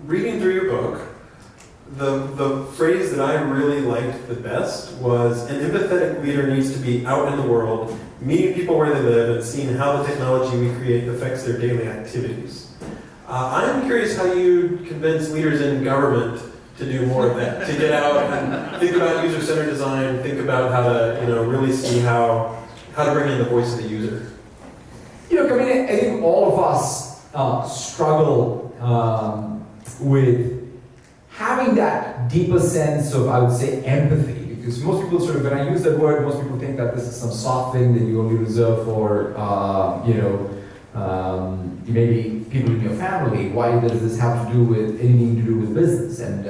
reading through your book, the phrase that I really liked the best was, an empathetic leader needs to be out in the world, meeting people where they live and seeing how the technology we create affects their daily activities. I'm curious how you convince leaders in government to do more of that, to get out and think about user-centered design, think about how to really see how to bring in the voice of the user. I think all of us struggle with having that deeper sense of, I would say, empathy. Because most people when I use that word, most people think that this is some soft thing that you only reserve for, maybe people in your family. Why does this have to do with anything to do with business? And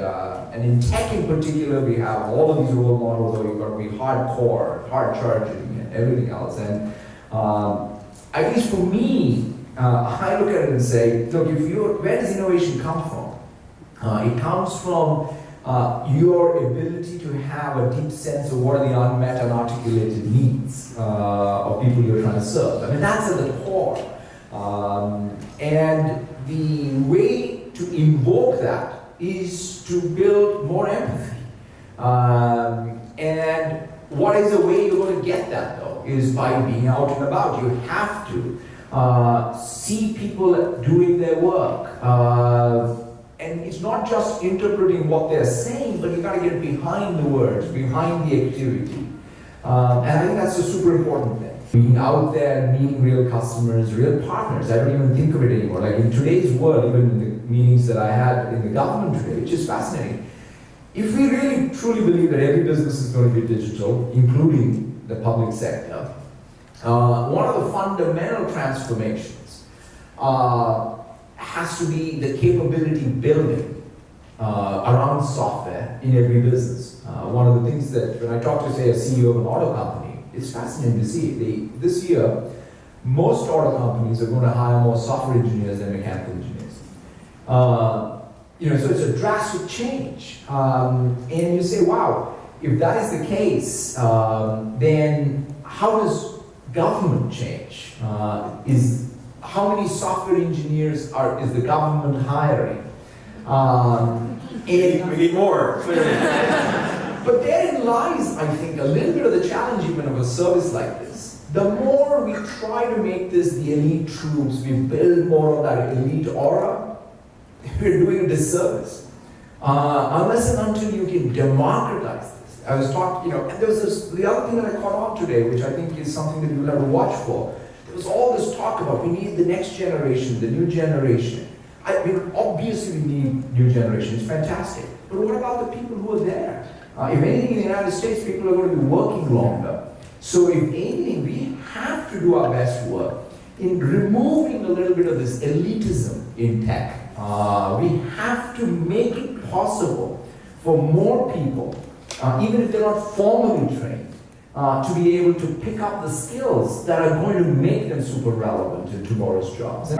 in tech in particular, we have all of these role models where you've got to be hardcore, hard charging, and everything else. And at least for me, I look at it and say, look, where does innovation come from? It comes from your ability to have a deep sense of what are the unmet and articulated needs of people you're trying to serve. I mean, that's at the core. And the way to invoke that is to build more empathy. And what is the way you're going to get that, though, is by being out and about. You have to see people doing their work. And it's not just interpreting what they're saying, but you got to get behind the words, behind the activity. And I think that's a super important thing. Being out there, meeting real customers, real partners. I don't even think of it anymore. Like in today's world, even in the meetings that I had in the government today, which is fascinating. If we really truly believe that every business is going to be digital, including the public sector, one of the fundamental transformations has to be the capability building around software in every business. One of the things that when I talk to, say, a CEO of an auto company, it's fascinating to see. This year, most auto companies are going to hire more software engineers than mechanical engineers. So it's a drastic change. And you say, wow, if that is the case, then how does government change? How many software engineers is the government hiring? We need more, clearly. But therein lies, I think, a little bit of the challenge even of a service like this. The more we try to make this the elite troops, we build more of that elite aura, we're doing a disservice. Unless and until you can democratize this. I was talking, and there was the other thing that I caught on today, which I think is something that you'll have to watch for. There was all this talk about we need the next generation, the new generation. Obviously we need new generation, it's fantastic. But what about the people who are there? If anything, in the United States, people are going to be working longer. So if anything, we have to do our best work in removing a little bit of this elitism in tech. We have to make it possible for more people, even if they're not formally trained, to be able to pick up the skills that are going to make them super relevant in tomorrow's jobs.